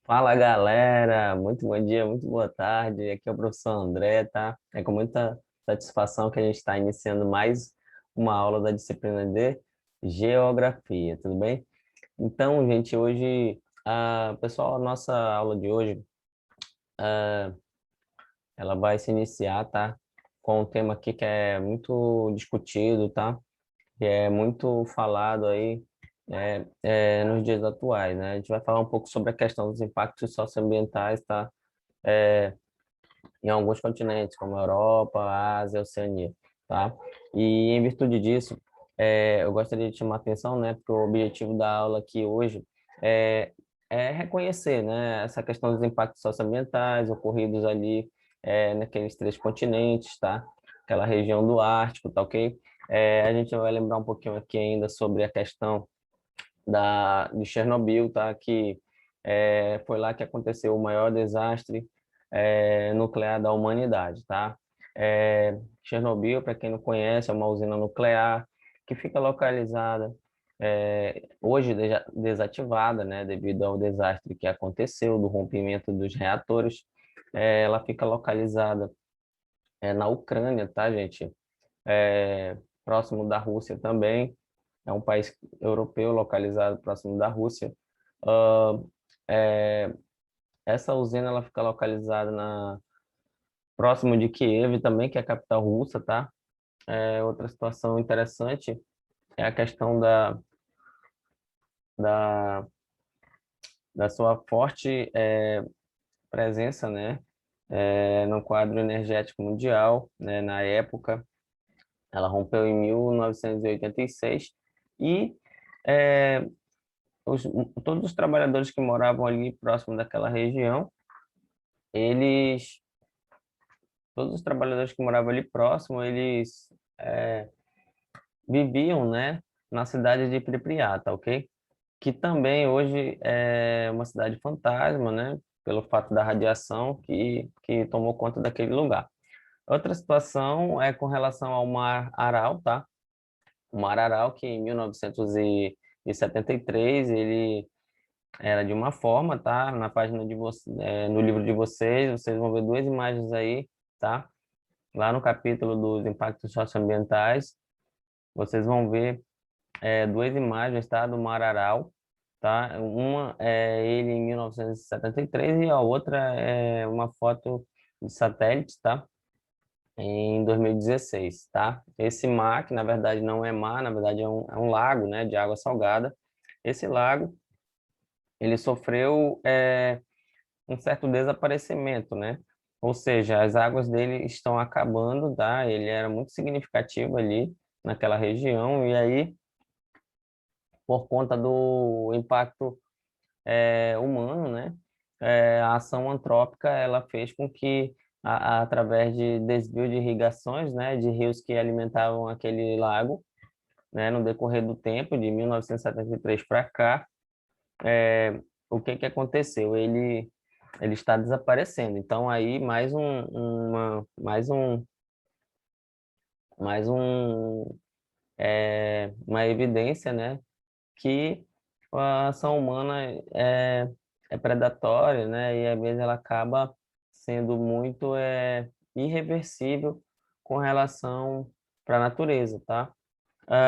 Fala galera, muito bom dia, muito boa tarde. Aqui é o professor André, tá? É com muita satisfação que a gente está iniciando mais uma aula da disciplina de Geografia, tudo bem? Então, gente, hoje, pessoal, a nossa aula de hoje, ela vai se iniciar, tá? Com um tema aqui que é muito discutido, tá? Que é muito falado aí nos dias atuais, né? A gente vai falar um pouco sobre a questão dos impactos socioambientais, tá? Em alguns continentes, como a Europa, a Ásia, a Oceania, tá? E em virtude disso, eu gostaria de chamar a atenção, né? Porque o objetivo da aula aqui hoje é, é reconhecer, né? Essa questão dos impactos socioambientais ocorridos ali naqueles três continentes, tá? Aquela região do Ártico, tá ok? A gente vai lembrar um pouquinho aqui ainda sobre a questão de Chernobyl, tá? Que foi lá que aconteceu o maior desastre nuclear da humanidade, tá? Chernobyl, para quem não conhece, é uma usina nuclear que fica localizada hoje desativada, né? Devido ao desastre que aconteceu do rompimento dos reatores. Ela fica localizada na Ucrânia, tá, gente? Próximo da Rússia também. É um país europeu localizado próximo da Rússia. Ah, é, essa usina ela fica localizada próximo de Kiev também, que é a capital russa, tá? Outra situação interessante é a questão da, da sua forte presença, né? No quadro energético mundial, né? Na época, ela rompeu em 1986 e é, os, todos os trabalhadores que moravam ali próximo daquela região, eles, todos os trabalhadores que moravam ali próximo, eles viviam, né, na cidade de Pripyat, tá ok? Que também hoje é uma cidade fantasma, né, pelo fato da radiação que tomou conta daquele lugar. Outra situação é com relação ao Mar Aral, tá? O Mar Aral, que em 1973 ele era de uma forma, tá? Na página de no livro de vocês vão ver duas imagens aí, tá? Lá no capítulo dos impactos socioambientais, vocês vão ver duas imagens, tá? Do Mar Aral, tá? Uma é ele em 1973 e a outra é uma foto de satélite, tá? Em 2016, tá? Esse mar, que na verdade não é mar, na verdade é um lago, né? De água salgada. Esse lago, ele sofreu um certo desaparecimento, né? Ou seja, as águas dele estão acabando, tá? Ele era muito significativo ali naquela região e aí, por conta do impacto humano, né? A ação antrópica ela fez com que, através de desvio de irrigações, né, de rios que alimentavam aquele lago, né, no decorrer do tempo, de 1973 para cá, o que que aconteceu? Ele está desaparecendo. Então aí mais um uma evidência, né, que a ação humana é predatória, né, e às vezes ela acaba sendo muito irreversível com relação para a natureza, tá?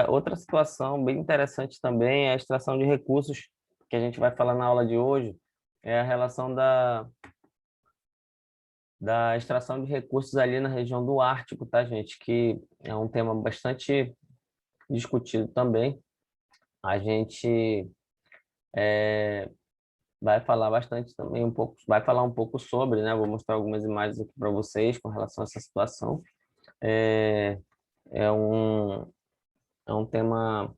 Outra situação bem interessante também é a extração de recursos que a gente vai falar na aula de hoje, é a relação da extração de recursos ali na região do Ártico, tá, gente? Que é um tema bastante discutido também. A gente vai falar bastante também um pouco, vai falar um pouco sobre, né? Vou mostrar algumas imagens aqui para vocês com relação a essa situação. É, é um, é um tema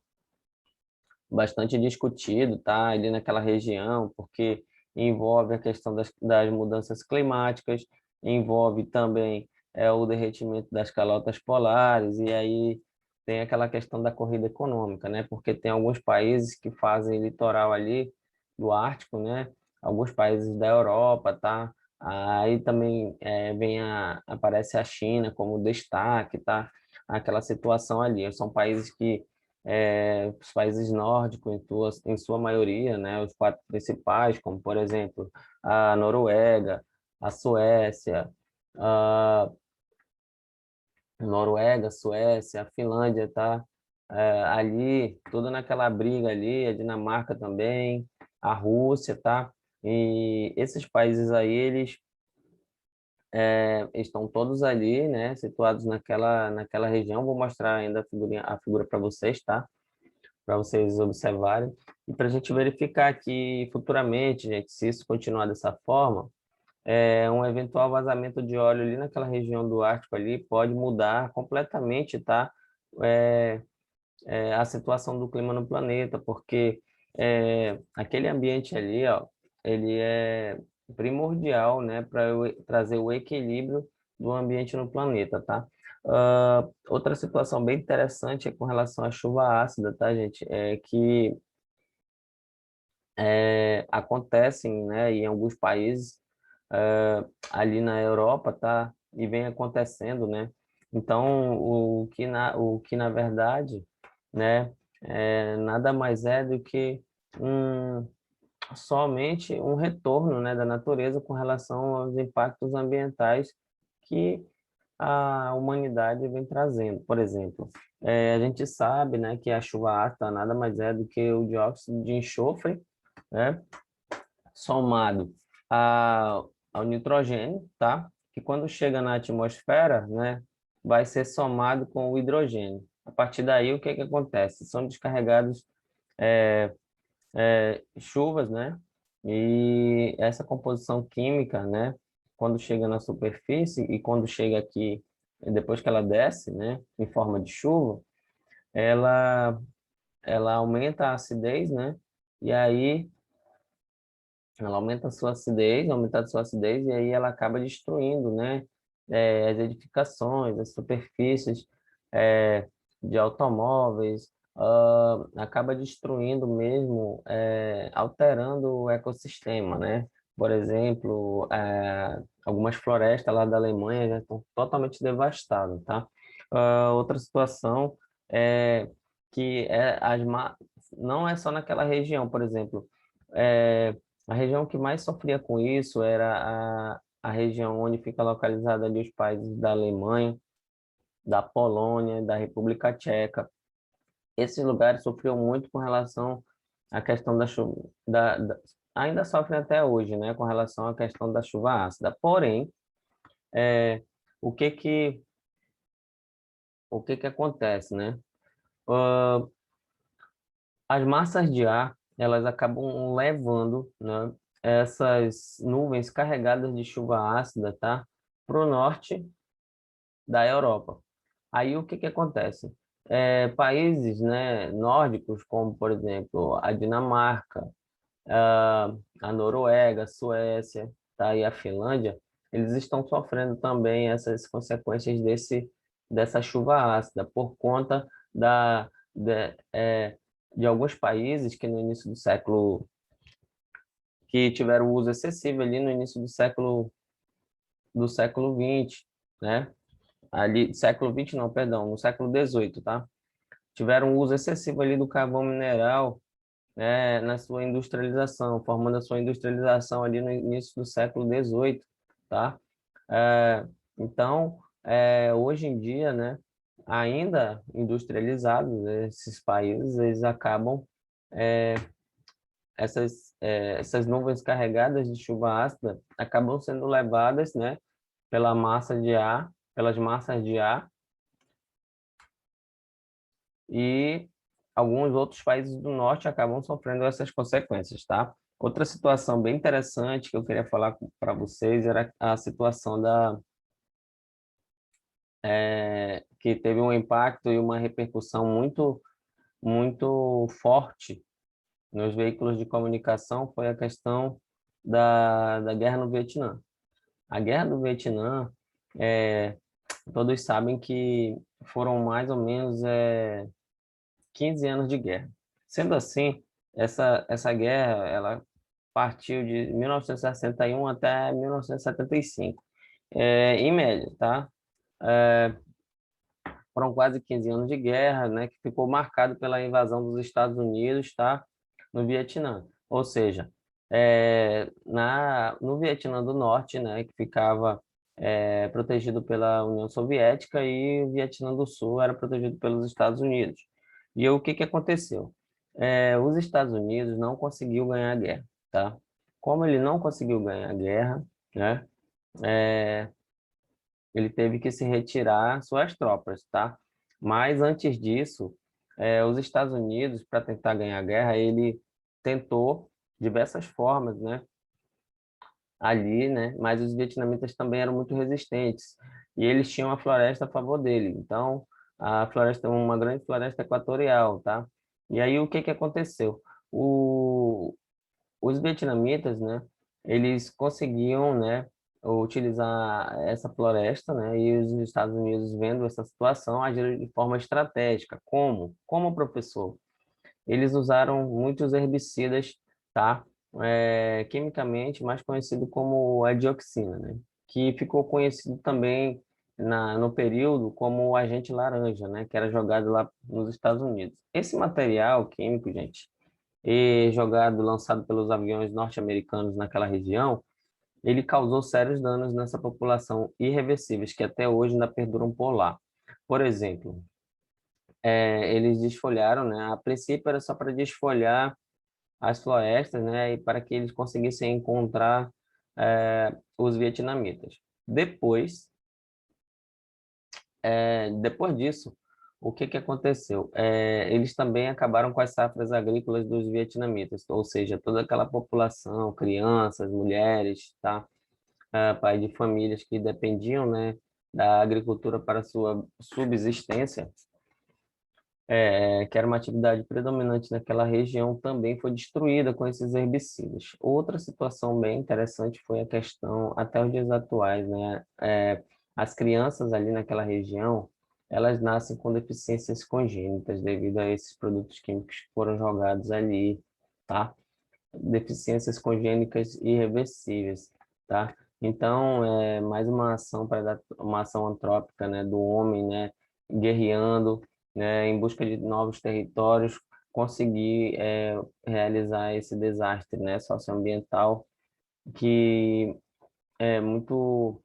bastante discutido, tá? Ali naquela região, porque envolve a questão das mudanças climáticas, envolve também o derretimento das calotas polares, e aí tem aquela questão da corrida econômica, né? Porque tem alguns países que fazem litoral ali do Ártico, né? Alguns países da Europa, tá? Aí também aparece a China como destaque, tá? Aquela situação ali. São países que os países nórdicos, em sua maioria, né, os quatro principais, como, por exemplo, a Noruega, a Suécia, a Suécia, a Finlândia, tá? Ali, tudo naquela briga ali, a Dinamarca também, a Rússia, tá? E esses países aí, eles estão todos ali, né, situados naquela região. Vou mostrar ainda a figura para vocês, tá? Para vocês observarem e para a gente verificar que futuramente, gente, se isso continuar dessa forma, um eventual vazamento de óleo ali naquela região do Ártico ali pode mudar completamente, tá? É, a situação do clima no planeta, porque aquele ambiente ali, ó, ele é primordial, né, para trazer o equilíbrio do ambiente no planeta, tá? Outra situação bem interessante é com relação à chuva ácida, tá, gente? É que acontecem, né, em alguns países ali na Europa, tá? E vem acontecendo, né? Então, o que na verdade, né, nada mais é do que um, somente um retorno, né, da natureza com relação aos impactos ambientais que a humanidade vem trazendo. Por exemplo, a gente sabe, né, que a chuva ácida nada mais é do que o dióxido de enxofre, né, somado a, ao nitrogênio, tá? Que quando chega na atmosfera, né, vai ser somado com o hidrogênio. A partir daí, o que que acontece? São descarregados chuvas, né? E essa composição química, né, quando chega na superfície e quando chega aqui, depois que ela desce, né, em forma de chuva, ela ela aumenta a acidez, né? E aí ela aumenta a sua acidez e aí ela acaba destruindo, né, as edificações, as superfícies é, de automóveis, acaba destruindo mesmo, alterando o ecossistema, né? Por exemplo, algumas florestas lá da Alemanha já estão totalmente devastadas, tá? Outra situação é que não é só naquela região, por exemplo, a região que mais sofria com isso era a região onde fica localizada ali os países da Alemanha, da Polônia, da República Tcheca. Esses lugares sofriam muito com relação à questão da chuva, ainda sofrem até hoje, né, com relação à questão da chuva ácida. Porém, é, o que que acontece, né? Ah, as massas de ar, elas acabam levando, né, essas nuvens carregadas de chuva ácida, tá, para o norte da Europa. Aí o que que acontece? Países, né, nórdicos, como por exemplo a Dinamarca, a Noruega, a Suécia, tá, e a Finlândia, eles estão sofrendo também essas consequências dessa chuva ácida por conta de, é, de alguns países que no início do século que tiveram uso excessivo ali no início do século XX, né? Ali, século XX não, perdão, no século XVIII, tá? Tiveram uso excessivo ali do carvão mineral, né, na sua industrialização, formando a sua industrialização ali no início do século XVIII, tá? Então, hoje em dia, né, ainda industrializados, né, esses países, eles acabam essas nuvens carregadas de chuva ácida acabam sendo levadas, né, pelas massas de ar, e alguns outros países do norte acabam sofrendo essas consequências, tá? Outra situação bem interessante que eu queria falar para vocês era a situação que teve um impacto e uma repercussão muito forte nos veículos de comunicação, foi a questão da guerra no Vietnã. A guerra do Vietnã, todos sabem que foram mais ou menos 15 anos de guerra. Sendo assim, essa guerra ela partiu de 1961 até 1975, em média, tá? Foram quase 15 anos de guerra, né, que ficou marcado pela invasão dos Estados Unidos, tá, no Vietnã. Ou seja, no Vietnã do Norte, né, que ficava protegido pela União Soviética, e o Vietnã do Sul era protegido pelos Estados Unidos. E o que que aconteceu? Os Estados Unidos não conseguiu ganhar a guerra, tá? Como ele não conseguiu ganhar a guerra, né, é, ele teve que se retirar suas tropas, tá? Mas antes disso, os Estados Unidos, para tentar ganhar a guerra, ele tentou diversas formas, né? Ali, né? Mas os vietnamitas também eram muito resistentes e eles tinham a floresta a favor dele. Então, a floresta é uma grande floresta equatorial, tá? E aí o que que aconteceu? Os vietnamitas, né? Eles conseguiam, né? Utilizar essa floresta, né? E os Estados Unidos, vendo essa situação, agiram de forma estratégica. Como? Como, professor? Eles usaram muitos herbicidas, tá? Quimicamente mais conhecido como a dioxina, né? Que ficou conhecido também no período como o agente laranja, né? Que era jogado lá nos Estados Unidos. Esse material químico, gente, lançado pelos aviões norte-americanos naquela região, ele causou sérios danos nessa população irreversíveis que até hoje ainda perduram por lá. Por exemplo, eles desfolharam, né? A princípio era só para desfolhar as florestas, né? E para que eles conseguissem encontrar os vietnamitas. Depois disso, o que que aconteceu? Eles também acabaram com as safras agrícolas dos vietnamitas, ou seja, toda aquela população, crianças, mulheres, tá? Pai de famílias que dependiam, né, da agricultura para sua subsistência, que era uma atividade predominante naquela região, também foi destruída com esses herbicidas. Outra situação bem interessante foi a questão, até os dias atuais, né? As crianças ali naquela região, elas nascem com deficiências congênitas devido a esses produtos químicos que foram jogados ali, tá? Deficiências congênitas irreversíveis, tá? Então, é mais uma ação para uma ação antrópica, né, do homem, né, guerreando, né, em busca de novos territórios, conseguir realizar esse desastre, né, socioambiental, que é muito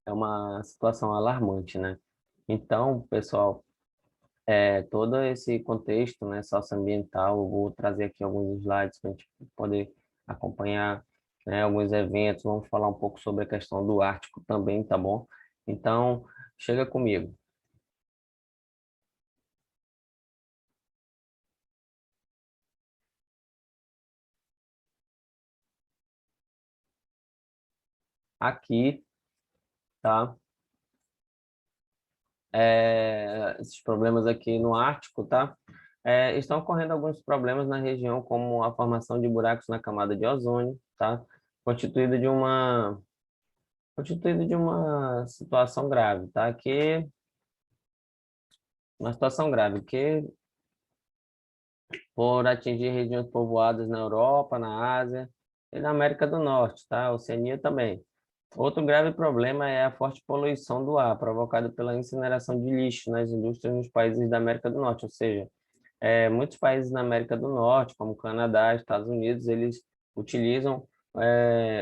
é uma situação alarmante, né? Então, pessoal, todo esse contexto, né, socioambiental, eu vou trazer aqui alguns slides para a gente poder acompanhar, né, alguns eventos, vamos falar um pouco sobre a questão do Ártico também, tá bom? Então, chega comigo. Aqui, tá? Esses problemas aqui no Ártico, tá? Estão ocorrendo alguns problemas na região, como a formação de buracos na camada de ozônio, tá? Constituído de uma, constituído de uma situação grave, tá? Que uma situação grave, que por atingir regiões povoadas na Europa, na Ásia e na América do Norte, tá? Oceania também. Outro grave problema é a forte poluição do ar, provocada pela incineração de lixo nas indústrias nos países da América do Norte, ou seja, muitos países na América do Norte, como Canadá, Estados Unidos, eles utilizam,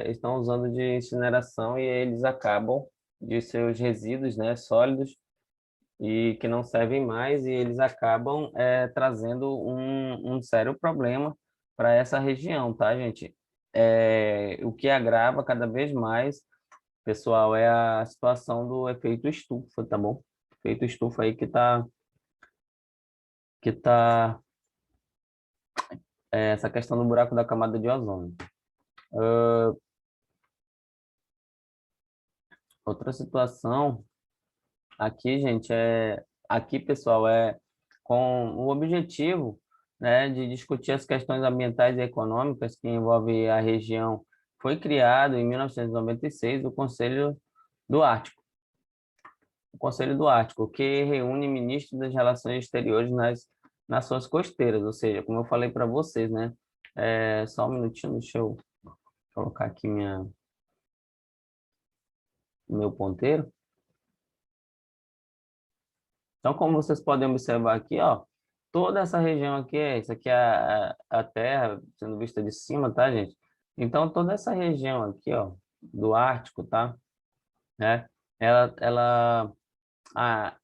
estão usando de incineração e eles acabam de seus resíduos, né, sólidos, e que não servem mais, e eles acabam trazendo um sério problema para essa região, tá, gente? O que agrava cada vez mais, pessoal, é a situação do efeito estufa, tá bom? Efeito estufa aí que tá essa questão do buraco da camada de ozônio. Outra situação aqui, gente, aqui, pessoal, com o objetivo, né, de discutir as questões ambientais e econômicas que envolvem a região. Foi criado em 1996 o Conselho do Ártico, que reúne ministros das relações exteriores nas suas costeiras, ou seja, como eu falei para vocês, né? Só um minutinho, deixa eu colocar aqui meu ponteiro. Então, como vocês podem observar aqui, ó, toda essa região aqui, isso aqui é a Terra sendo vista de cima, tá, gente? Então, toda essa região aqui, ó, do Ártico, tá? Né? Ela, a,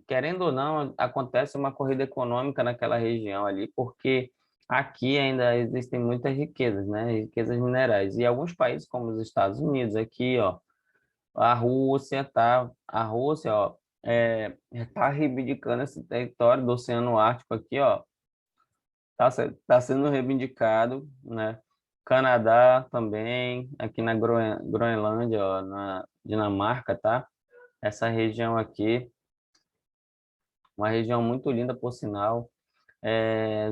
querendo ou não, acontece uma corrida econômica naquela região ali, porque aqui ainda existem muitas riquezas, né? Riquezas minerais. E alguns países, como os Estados Unidos, aqui, ó, a Rússia, ó, tá reivindicando esse território do Oceano Ártico aqui, ó, tá sendo reivindicado, né? Canadá também, aqui na Groenlândia, ó, na Dinamarca, tá? Essa região aqui, uma região muito linda, por sinal,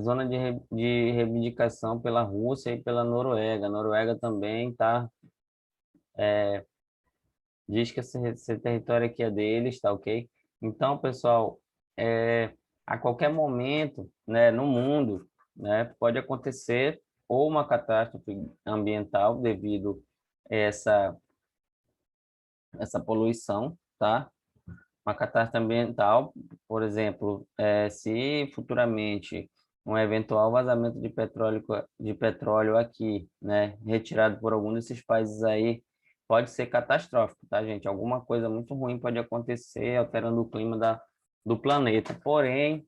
zona de reivindicação pela Rússia e pela Noruega. A Noruega também, tá? Diz que esse território aqui é deles, tá ok? Então, pessoal, a qualquer momento, né, no mundo, né, pode acontecer ou uma catástrofe ambiental devido a essa poluição, tá? Uma catástrofe ambiental, por exemplo, se futuramente um eventual vazamento de petróleo aqui, né, retirado por algum desses países aí, pode ser catastrófico, tá, gente? Alguma coisa muito ruim pode acontecer, alterando o clima do planeta. Porém,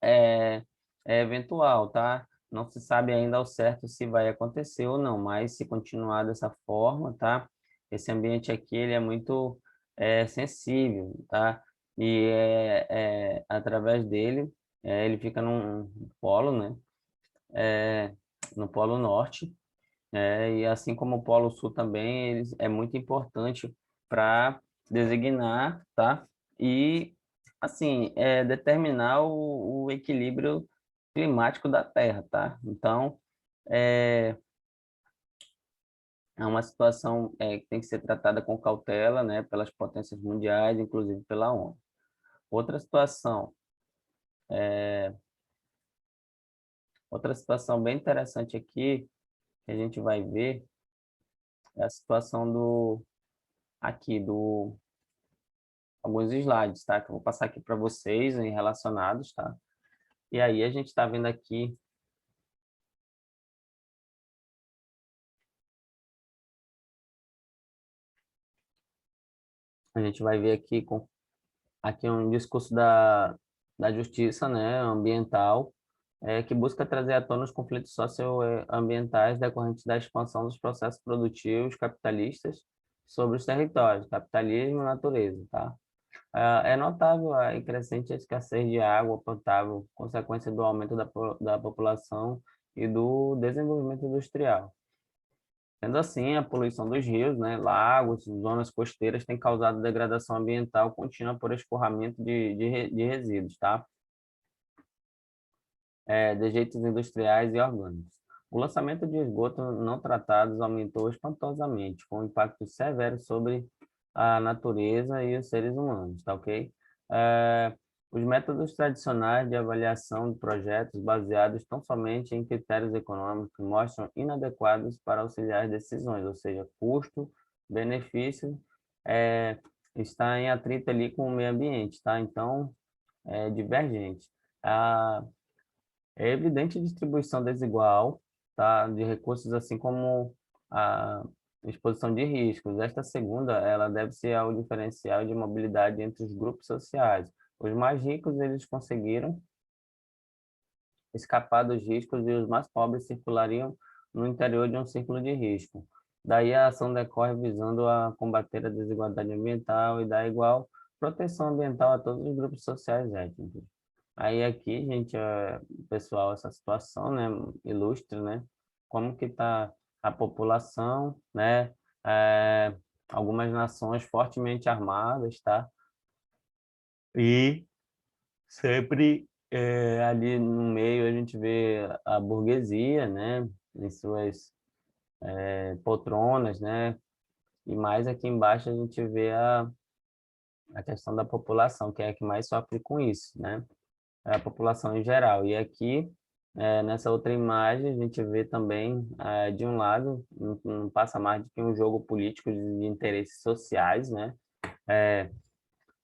é, é eventual, tá? Não se sabe ainda ao certo se vai acontecer ou não, mas se continuar dessa forma, tá? Esse ambiente aqui, ele é muito sensível, tá? E através dele, ele fica num polo, né? No polo norte, e assim como o polo sul também, é muito importante para designar, tá? E, assim, determinar o equilíbrio climático da Terra, tá? Então, é, é uma situação que tem que ser tratada com cautela, né, pelas potências mundiais, inclusive pela ONU. Outra situação, outra situação bem interessante aqui, que a gente vai ver, é a situação aqui, alguns slides, tá? Que eu vou passar aqui para vocês em relacionados, tá? E aí a gente está vendo aqui, a gente vai ver aqui um discurso da justiça, né, ambiental, que busca trazer à tona os conflitos socioambientais decorrentes da expansão dos processos produtivos capitalistas sobre os territórios, capitalismo e natureza, tá? É notável a crescente escassez de água potável, consequência do aumento da população e do desenvolvimento industrial. Sendo assim, a poluição dos rios, né, lagos, zonas costeiras tem causado degradação ambiental contínua por escoamento de resíduos, tá? Dejeitos industriais e orgânicos. O lançamento de esgotos não tratados aumentou espantosamente, com impacto severo sobre a natureza e os seres humanos, tá ok? Os métodos tradicionais de avaliação de projetos baseados tão somente em critérios econômicos mostram inadequados para auxiliar as decisões, ou seja, custo, benefício, está em atrito ali com o meio ambiente, tá? Então, é divergente. A É evidente distribuição desigual, tá, de recursos, assim como a exposição de riscos. Esta segunda, ela deve-se ao diferencial de mobilidade entre os grupos sociais. Os mais ricos, eles conseguiram escapar dos riscos e os mais pobres circulariam no interior de um círculo de risco. Daí a ação decorre visando a combater a desigualdade ambiental e dar igual proteção ambiental a todos os grupos sociais étnicos. Aí aqui, gente, pessoal, essa situação, né, ilustre, né, como que está a população, né, algumas nações fortemente armadas, tá? E sempre ali no meio a gente vê a burguesia, né, em suas poltronas, né, e mais aqui embaixo a gente vê a questão da população, que é a que mais sofre com isso, né? A população em geral. E aqui, nessa outra imagem, a gente vê também, de um lado, não passa mais do que um jogo político de interesses sociais, né?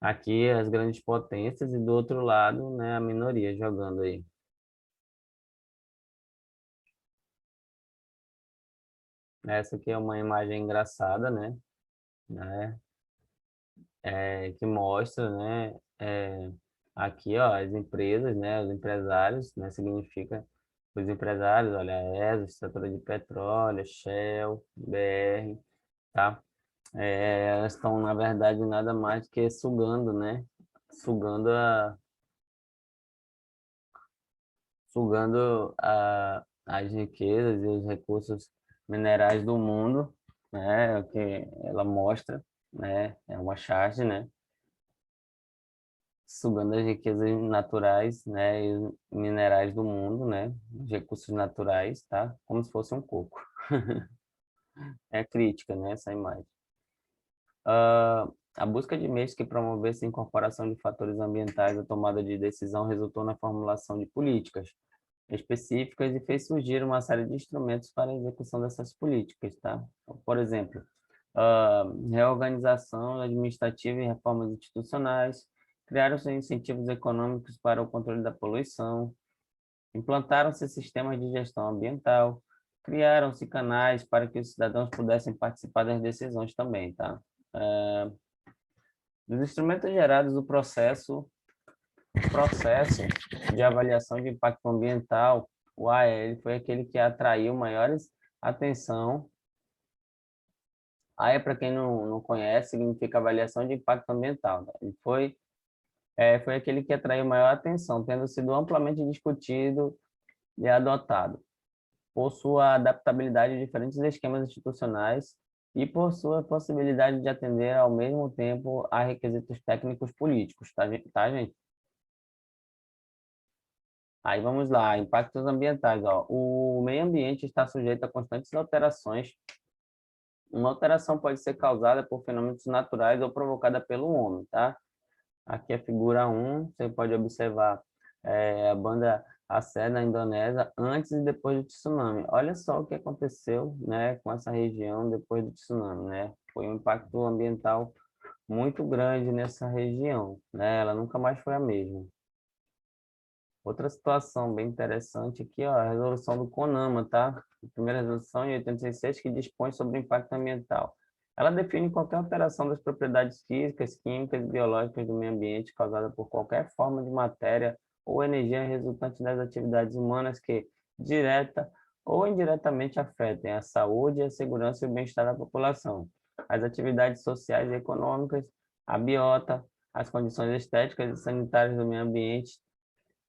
Aqui as grandes potências e do outro lado, né, a minoria jogando aí. Essa aqui é uma imagem engraçada, né? Que mostra, aqui, ó, as empresas, né, os empresários, né, significa os empresários, olha, a ESA, Extratora de Petróleo, Shell, BR, tá? Elas estão, na verdade, nada mais que sugando, né? Sugando as riquezas e os recursos minerais do mundo, né? O que ela mostra, né? É uma charge, né? Sugando as riquezas naturais, né? E os minerais do mundo, né? Os recursos naturais, tá? Como se fosse um coco. É crítica, né? Essa imagem. A busca de meios que promovessem a incorporação de fatores ambientais à tomada de decisão resultou na formulação de políticas específicas e fez surgir uma série de instrumentos para a execução dessas políticas, tá? Por exemplo, reorganização administrativa e reformas institucionais, criaram-se incentivos econômicos para o controle da poluição, implantaram-se sistemas de gestão ambiental, criaram-se canais para que os cidadãos pudessem participar das decisões também, tá? Ah, dos instrumentos gerados, o processo de avaliação de impacto ambiental, o AL, foi aquele que atraiu maiores atenção. AE, para quem não conhece, significa avaliação de impacto ambiental, né? Ele foi aquele que atraiu maior atenção, tendo sido amplamente discutido e adotado, por sua adaptabilidade a diferentes esquemas institucionais e por sua possibilidade de atender ao mesmo tempo a requisitos técnicos políticos, tá, gente? Aí vamos lá, impactos ambientais, ó. O meio ambiente está sujeito a constantes alterações. Uma alteração pode ser causada por fenômenos naturais ou provocada pelo homem, tá? Aqui a figura 1, você pode observar a banda Aceh na Indonésia antes e depois do tsunami. Olha só o que aconteceu, né, com essa região depois do tsunami, né? Foi um impacto ambiental muito grande nessa região, né? Ela nunca mais foi a mesma. Outra situação bem interessante aqui, ó, a resolução do CONAMA, tá? A primeira resolução em 86 que dispõe sobre o impacto ambiental. Ela define qualquer alteração das propriedades físicas, químicas e biológicas do meio ambiente causada por qualquer forma de matéria ou energia resultante das atividades humanas que, direta ou indiretamente, afetem a saúde, a segurança e o bem-estar da população, as atividades sociais e econômicas, a biota, as condições estéticas e sanitárias do meio ambiente,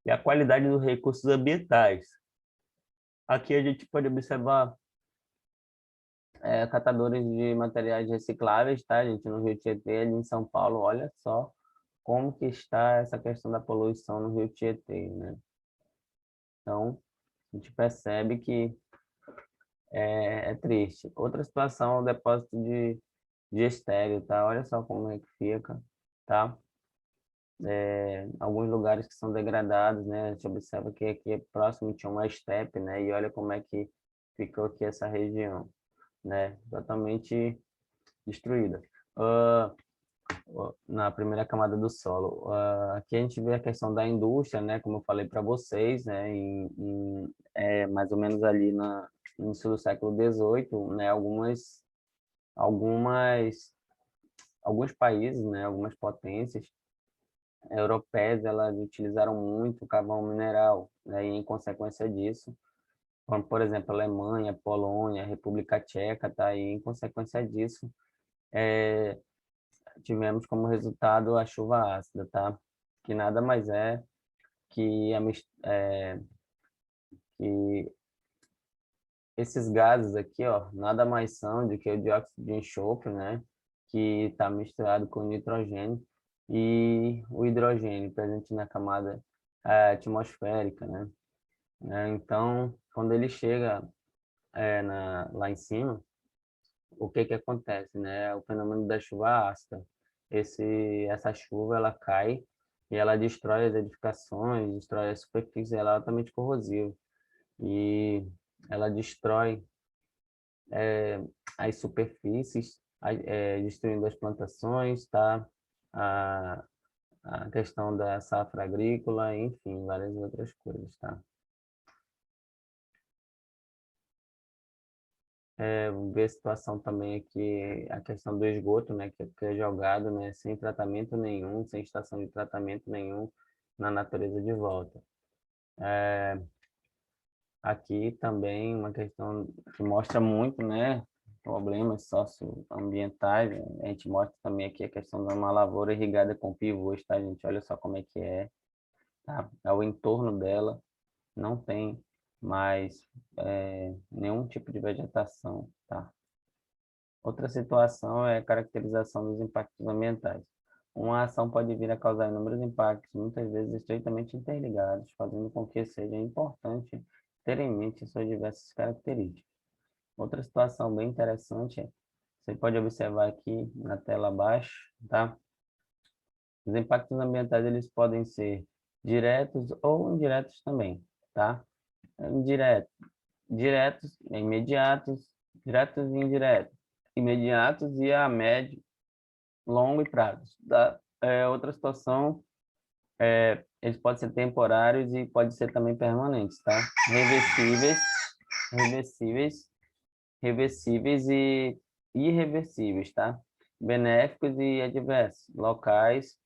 e a qualidade dos recursos ambientais. Aqui a gente pode observar catadores de materiais recicláveis, tá, gente? No Rio Tietê, ali em São Paulo, olha só como que está essa questão da poluição no Rio Tietê, né? Então, a gente percebe que é triste. Outra situação é o depósito de estéreo, tá? Olha só como é que fica, tá? Alguns lugares que são degradados, né? A gente observa que aqui próximo tinha uma estepe, né? E olha como é que ficou aqui essa região, né? Totalmente destruída. Na primeira camada do solo. Aqui a gente vê a questão da indústria, né? Como eu falei para vocês, né? Mais ou menos ali no início do século XVIII, né? Algumas, alguns países, né? Algumas potências europeias, elas utilizaram muito o carvão mineral, né? E em consequência disso, como, por exemplo, a Alemanha, Polônia, República Tcheca, tá? E em consequência disso, tivemos como resultado a chuva ácida, tá? Que nada mais é que, que esses gases aqui, ó, nada mais são do que o dióxido de enxofre, né? Que está misturado com o nitrogênio e o hidrogênio presente na camada atmosférica, né? Então, quando ele chega lá em cima, o que que acontece, né? O fenômeno da chuva ácida. Essa chuva, ela cai e ela destrói as edificações, destrói a superfície, ela é altamente corrosiva. E ela destrói as superfícies, destruindo as plantações, tá? a, a questão da safra agrícola, enfim, várias outras coisas, tá? Ver a situação também aqui, a questão do esgoto, né, que é jogado, né, sem tratamento nenhum, sem estação de tratamento nenhum na natureza de volta. Aqui também uma questão que mostra muito, né, problemas socioambientais. A gente mostra também aqui a questão de uma lavoura irrigada com pivôs, tá, gente? Olha só como é que é, tá? O entorno dela não tem mais nenhum tipo de vegetação, tá? Outra situação é a caracterização dos impactos ambientais. Uma ação pode vir a causar inúmeros impactos, muitas vezes estreitamente interligados, fazendo com que seja importante ter em mente suas diversas características. Outra situação bem interessante, você pode observar aqui na tela abaixo, tá? Os impactos ambientais eles podem ser diretos ou indiretos também, tá? Indiretos, diretos, imediatos, diretos e indiretos. Imediatos e a médio, longo e prazo. Tá? Outra situação, eles podem ser temporários e podem ser também permanentes, tá? Reversíveis, reversíveis, reversíveis e irreversíveis, tá? Benéficos e adversos, locais,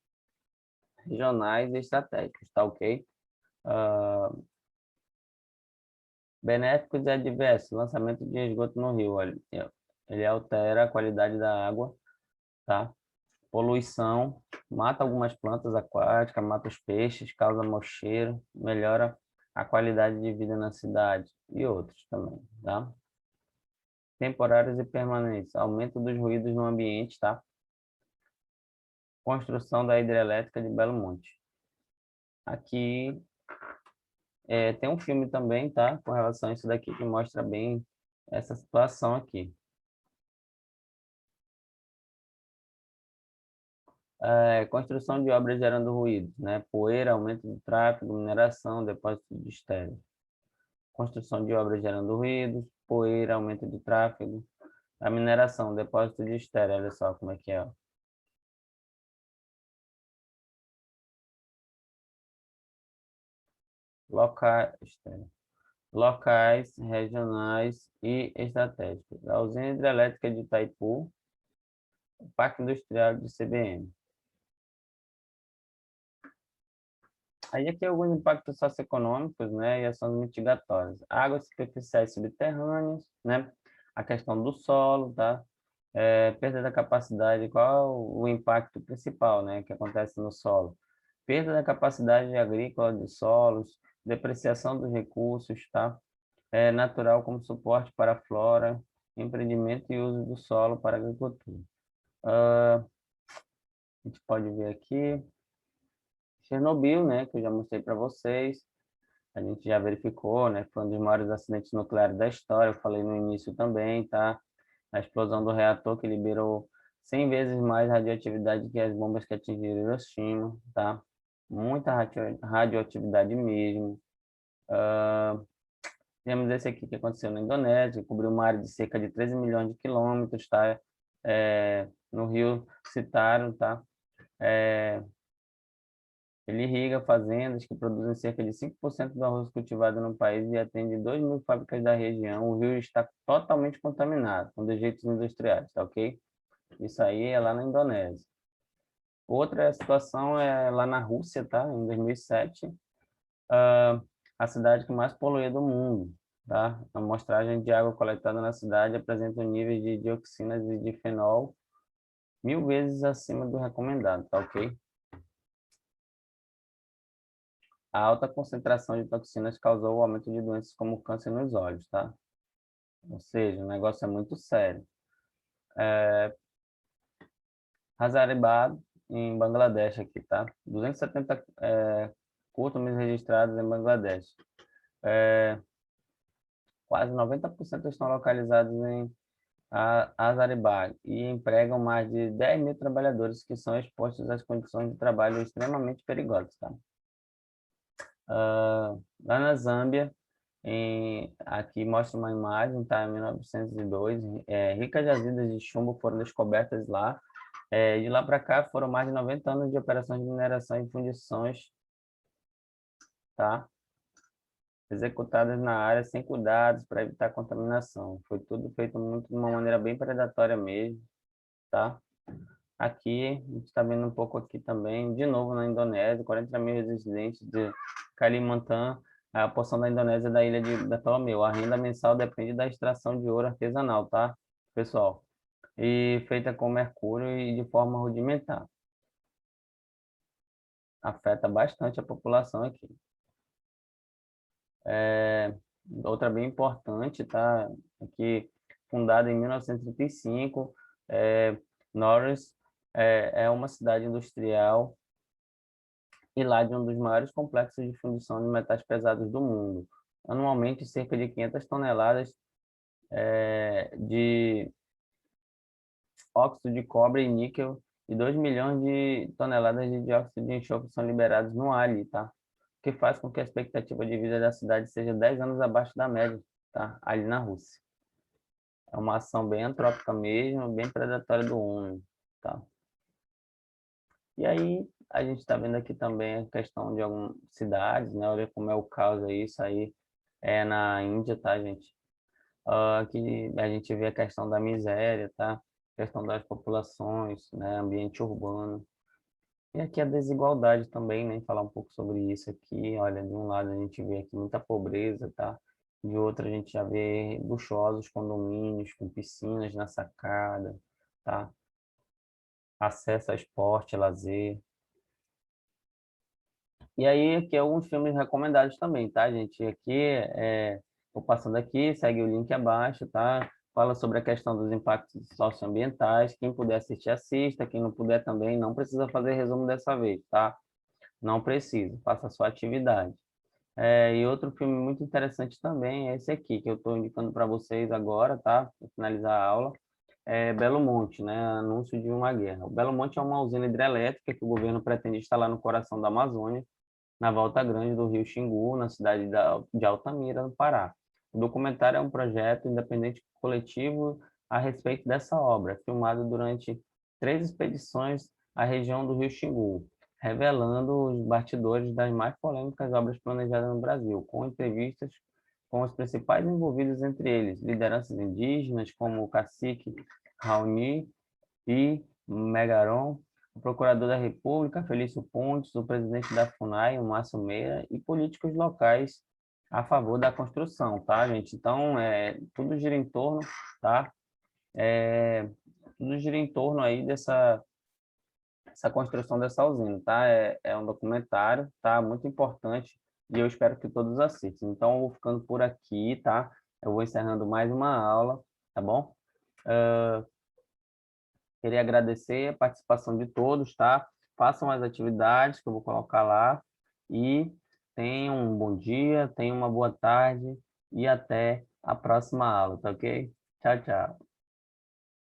regionais e estratégicos, tá ok? Benéficos e adversos, lançamento de esgoto no rio, olha, ele altera a qualidade da água, tá? Poluição, mata algumas plantas aquáticas, mata os peixes, causa mau cheiro, melhora a qualidade de vida na cidade e outros também, tá? Temporários e permanentes, aumento dos ruídos no ambiente, tá? Construção da hidrelétrica de Belo Monte. Aqui tem um filme também, tá? Com relação a isso daqui, que mostra bem essa situação aqui. Construção de obras gerando ruídos, né? Poeira, aumento do tráfego, mineração, depósito de estéreo. Construção de obras gerando ruídos, poeira, aumento de tráfego, a mineração, depósito de estéreo, olha só como é que é. Ó. Locais, locais, regionais e estratégicos. A usina hidrelétrica de Itaipu, o Parque Industrial de CBN. Aí aqui alguns impactos socioeconômicos, né, e ações mitigatórias. Águas superficiais subterrâneas, né, a questão do solo, tá? Perda da capacidade, qual o impacto principal, né, que acontece no solo? Perda da capacidade agrícola dos solos, depreciação dos recursos, tá? Natural como suporte para a flora, empreendimento e uso do solo para a agricultura. A gente pode ver aqui, Chernobyl, né, que eu já mostrei para vocês, a gente já verificou, né, foi um dos maiores acidentes nucleares da história, eu falei no início também, tá? A explosão do reator que liberou 100 vezes mais radioatividade que as bombas que atingiram Hiroshima, tá? Muita radioatividade mesmo. Temos esse aqui que aconteceu na Indonésia, que cobriu uma área de cerca de 13 milhões de quilômetros, tá? No rio Citaram, tá? Ele irriga fazendas que produzem cerca de 5% do arroz cultivado no país e atende 2.000 fábricas da região. O rio está totalmente contaminado, com rejeitos industriais, tá ok? Isso aí é lá na Indonésia. Outra situação é lá na Rússia, tá? Em 2007, a cidade que mais polui do mundo, tá? A amostragem de água coletada na cidade apresenta níveis de dioxinas e de fenol 1.000 vezes acima do recomendado, tá ok? A alta concentração de toxinas causou o aumento de doenças como câncer nos olhos, tá? Ou seja, o negócio é muito sério. Hazaribagh, em Bangladesh aqui, tá? 270 curtumes registrados em Bangladesh. Quase 90% estão localizados em Hazaribagh e empregam mais de 10.000 trabalhadores que são expostos às condições de trabalho extremamente perigosas, tá? Lá na Zâmbia, aqui mostra uma imagem, tá? Em 1902, ricas jazidas de chumbo foram descobertas lá, De lá para cá foram mais de 90 anos de operações de mineração e fundições, tá? Executadas na área sem cuidados para evitar contaminação. Foi tudo feito muito de uma maneira bem predatória mesmo, tá? Aqui, a gente está vendo um pouco aqui também, de novo na Indonésia, 40 mil residentes de Kalimantan, a porção da Indonésia da ilha de Bartolomeu. A renda mensal depende da extração de ouro artesanal, tá, pessoal? E feita com mercúrio e de forma rudimentar. Afeta bastante a população aqui. Outra bem importante, tá? Aqui, fundada em 1935, Norris é uma cidade industrial e lá de um dos maiores complexos de fundição de metais pesados do mundo. Anualmente, cerca de 500 toneladas de óxido de cobre e níquel e 2 milhões de toneladas de dióxido de enxofre são liberados no ar ali, tá? O que faz com que a expectativa de vida da cidade seja 10 anos abaixo da média, tá? Ali na Rússia. É uma ação bem antrópica mesmo, bem predatória do homem, tá? E aí, a gente está vendo aqui também a questão de algumas cidades, né? Olha como é o caos aí, isso aí é na Índia, tá, gente? Aqui a gente vê a questão da miséria, tá? A questão das populações, né? Ambiente urbano. E aqui a desigualdade também, né? Falar um pouco sobre isso aqui. Olha, de um lado a gente vê aqui muita pobreza, tá? De outro a gente já vê luxuosos condomínios com piscinas na sacada, tá? Acesso a esporte, lazer. E aí, aqui alguns filmes recomendados também, tá, gente? Aqui, vou passando aqui, segue o link abaixo, tá? Fala sobre a questão dos impactos socioambientais. Quem puder assistir, assista. Quem não puder também, não precisa fazer resumo dessa vez, tá? Não precisa, faça a sua atividade. E outro filme muito interessante também é esse aqui, que eu estou indicando para vocês agora, tá? Para finalizar a aula. Belo Monte, né? Anúncio de uma guerra. O Belo Monte é uma usina hidrelétrica que o governo pretende instalar no coração da Amazônia, na Volta Grande do Rio Xingu, na cidade de Altamira, no Pará. O documentário é um projeto independente coletivo a respeito dessa obra, filmado durante 3 expedições à região do Rio Xingu, revelando os bastidores das mais polêmicas obras planejadas no Brasil, com entrevistas com os principais envolvidos, entre eles lideranças indígenas como o cacique Raoni e Megaron, o procurador da República, Felício Pontes, o presidente da FUNAI, o Márcio Meira, e políticos locais a favor da construção, tá, gente? Então, tudo gira em torno, tá? Tudo gira em torno aí essa construção dessa usina, tá? É um documentário, tá? Muito importante e eu espero que todos assistam. Então, eu vou ficando por aqui, tá? Eu vou encerrando mais uma aula, tá bom? Queria agradecer a participação de todos, tá? Façam as atividades que eu vou colocar lá e tenham um bom dia, tenham uma boa tarde e até a próxima aula, tá ok? Tchau, tchau.